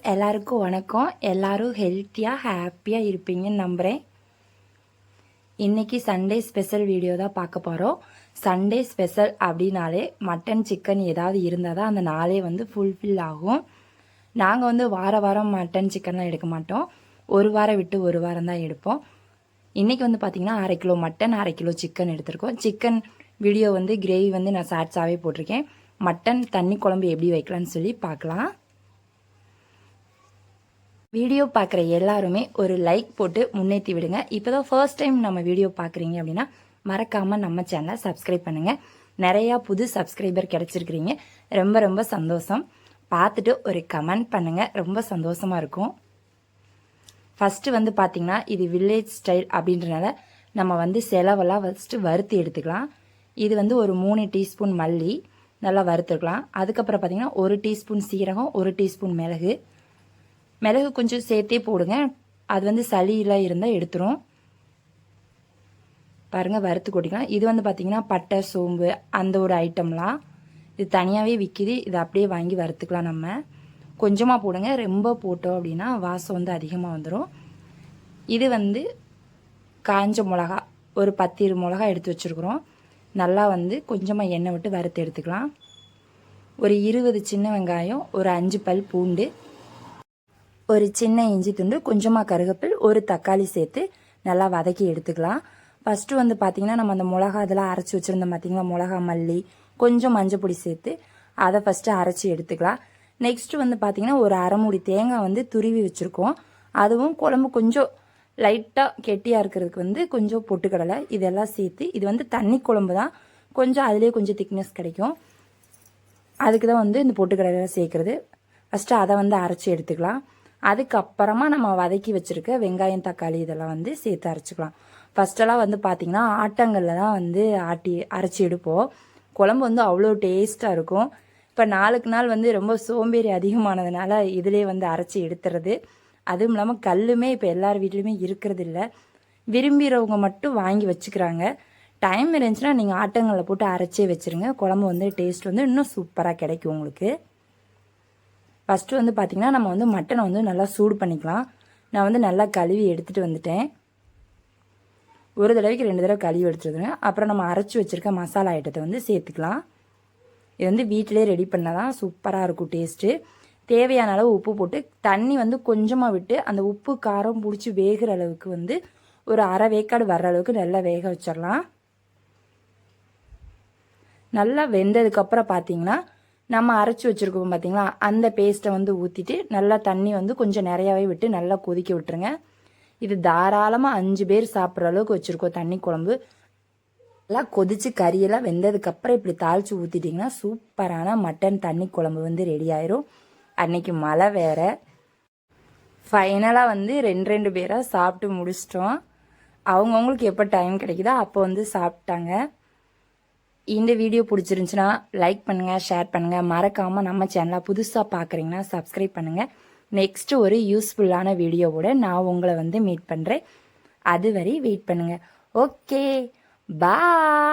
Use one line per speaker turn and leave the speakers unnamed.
எல்லாருக்கும் வணக்கம். எல்லாரும் ஹெல்த்தியாக ஹாப்பியாக இருப்பீங்கன்னு நம்புகிறேன். இன்றைக்கி சண்டே ஸ்பெஷல் வீடியோ தான் பார்க்க போகிறோம். சண்டே ஸ்பெஷல் அப்படின்னாலே மட்டன் சிக்கன் ஏதாவது இருந்தால் தான் அந்த நாளே ஃபுல்ஃபில் ஆகும். நாங்கள் வாரம் மட்டன் சிக்கன்லாம் எடுக்க மாட்டோம். ஒரு வாரம் விட்டு ஒரு வாரம் தான் எடுப்போம். இன்றைக்கி பார்த்திங்கன்னா 1/2 கிலோ மட்டன் 1/2 கிலோ சிக்கன் எடுத்திருக்கோம். சிக்கன் வீடியோ கிரேவி நான் ஷார்ட்ஸாகவே போட்டிருக்கேன். மட்டன் தண்ணி குழம்பு எப்படி வைக்கலான்னு சொல்லி பார்க்கலாம். வீடியோ பார்க்குற எல்லாருமே ஒரு லைக் போட்டு முன்னேற்றி விடுங்க. இப்போ தான் ஃபர்ஸ்ட் டைம் நம்ம வீடியோ பார்க்குறீங்க அப்படின்னா மறக்காமல் நம்ம சேனலை சப்ஸ்கிரைப் பண்ணுங்கள். நிறையா புது சப்ஸ்கிரைபர் கிடச்சிருக்கிறீங்க. ரொம்ப ரொம்ப சந்தோஷம். பார்த்துட்டு ஒரு கமெண்ட் பண்ணுங்கள், ரொம்ப சந்தோஷமாக இருக்கும். ஃபஸ்ட்டு பார்த்திங்கன்னா இது வில்லேஜ் ஸ்டைல் அப்படின்றனால நம்ம செலவெல்லாம் ஃபஸ்ட்டு வறுத்து எடுத்துக்கலாம். இது ஒரு 3 டீஸ்பூன் மல்லி நல்லா வறுத்துக்கலாம். அதுக்கப்புறம் பார்த்திங்கன்னா 1 டீஸ்பூன் சீரகம், 1 டீஸ்பூன் மிளகு கொஞ்சம் சேர்த்தே போடுங்க. அது சளியெல்லாம் இருந்தால் எடுத்துரும். பாருங்கள், வறுத்து கொட்டிக்கலாம். இது பார்த்திங்கன்னா பட்டை சோம்பு அந்த ஒரு ஐட்டம்லாம் இது தனியாகவே விற்கிது. இது அப்படியே வாங்கி வறுத்துக்கலாம். நம்ம கொஞ்சமாக போடுங்க. ரொம்ப போட்டோம் அப்படின்னா வாசம் அதிகமாக வந்துடும். இது காஞ்ச மிளகா ஒரு 10 மிளகா எடுத்து வச்சுருக்குறோம். நல்லா கொஞ்சமாக எண்ணெய் விட்டு வறுத்து எடுத்துக்கலாம். ஒரு 20 சின்ன வெங்காயம், ஒரு 5 பல் பூண்டு, ஒரு சின்ன இஞ்சி துண்டு, கொஞ்சமாக கருவேப்பிலை, ஒரு தக்காளி சேர்த்து நல்லா வதக்கி எடுத்துக்கலாம். ஃபஸ்ட்டு பார்த்திங்கன்னா நம்ம அந்த மிளகா இதெல்லாம் அரைச்சி வச்சுருந்தோம் பார்த்திங்களா, மிளகா மல்லி கொஞ்சம் மஞ்சள் பொடி சேர்த்து அதை ஃபஸ்ட்டு அரைச்சி எடுத்துக்கலாம். நெக்ஸ்ட்டு பார்த்திங்கன்னா ஒரு அரை மூடி தேங்காய் துருவி வச்சுருக்கோம். அதுவும் குழம்பு கொஞ்சம் லைட்டாக கெட்டியாக இருக்கிறதுக்கு கொஞ்சம் பொட்டுக்கடலை இதெல்லாம் சேர்த்து, இது தண்ணி குழம்பு தான், கொஞ்சம் அதிலே கொஞ்சம் திக்னஸ் கிடைக்கும். அதுக்கு தான் இந்த பொட்டுக்கடலை சேர்க்குறது. ஃபஸ்ட்டு அதை அரைச்சி எடுத்துக்கலாம். அதுக்கப்புறமா நம்ம வதக்கி வச்சுருக்க வெங்காயம் தக்காளி இதெல்லாம் சேர்த்து அரைச்சிக்கலாம். ஃபஸ்ட்டெல்லாம் பார்த்திங்கன்னா ஆட்டங்களில் தான் ஆட்டி அரைச்சி எடுப்போம். குழம்பு அவ்வளோ டேஸ்ட்டாக இருக்கும். இப்போ நாளுக்கு நாள் ரொம்ப சோம்பேறி அதிகமானதுனால இதிலே அரைச்சி எடுத்துறது. அதுவும் இல்லாமல் கல்லுமே இப்போ எல்லார் வீட்லேயுமே இருக்கிறது இல்லை. விரும்புகிறவங்க மட்டும் வாங்கி வச்சுக்கிறாங்க. டைம் இருந்துச்சுன்னா நீங்கள் ஆட்டங்களில் போட்டு அரைச்சே வச்சுருங்க. குழம்பு டேஸ்ட் இன்னும் சூப்பராக கிடைக்கும் உங்களுக்கு. ஃபஸ்ட்டு பார்த்திங்கன்னா நம்ம மட்டனை நல்லா சூடு பண்ணிக்கலாம். நான் நல்லா கழுவி எடுத்துகிட்டு வந்துட்டேன். ஒரு தடவைக்கு 2 தடவை கழுவி எடுத்துருந்தேன். அப்புறம் நம்ம அரைச்சி வச்சுருக்க மசாலா ஐட்டத்தை சேர்த்துக்கலாம். இது வீட்டிலே ரெடி பண்ணால் தான் சூப்பராக இருக்கும் டேஸ்ட்டு. தேவையான அளவு உப்பு போட்டு தண்ணி கொஞ்சமாக விட்டு அந்த உப்பு காரம் பிடிச்சி வேகிற அளவுக்கு ஒரு அரை வேக்காடு வர்ற அளவுக்கு நல்லா வேக வச்சிடலாம். நல்லா வெந்ததுக்கப்புறம் பார்த்திங்கன்னா நம்ம அரைச்சி வச்சுருக்கோம் பார்த்திங்களா, அந்த பேஸ்ட்டை ஊற்றிட்டு நல்லா தண்ணி கொஞ்சம் நிறையாவே விட்டு நல்லா கொதிக்க விட்டுருங்க. இது தாராளமாக 5 பேர் சாப்பிட்ற அளவுக்கு வச்சுருக்கோம் தண்ணி குழம்பு. நல்லா கொதித்து கறியெல்லாம் வெந்ததுக்கப்புறம் இப்படி தாளித்து ஊற்றிட்டிங்கன்னா சூப்பரான மட்டன் தண்ணி குழம்பு ரெடி ஆயிரும். அன்னைக்கு மழை வேறு. ஃபைனலாக 2 பேராக சாப்பிட்டு முடிச்சிட்டோம். அவங்கவுங்களுக்கு எப்போ டைம் கிடைக்குதோ அப்போ சாப்பிட்டாங்க. இந்த வீடியோ பிடிச்சிருந்துச்சுன்னா லைக் பண்ணுங்கள், ஷேர் பண்ணுங்கள். மறக்காமல் நம்ம சேனலை புதுசாக பார்க்குறீங்கன்னா சப்ஸ்கிரைப் பண்ணுங்கள். நெக்ஸ்ட்டு ஒரு யூஸ்ஃபுல்லான வீடியோவோட நான் உங்களை மீட் பண்ணுறேன். அதுவரை வெயிட் பண்ணுங்கள். ஓகே, பாய்.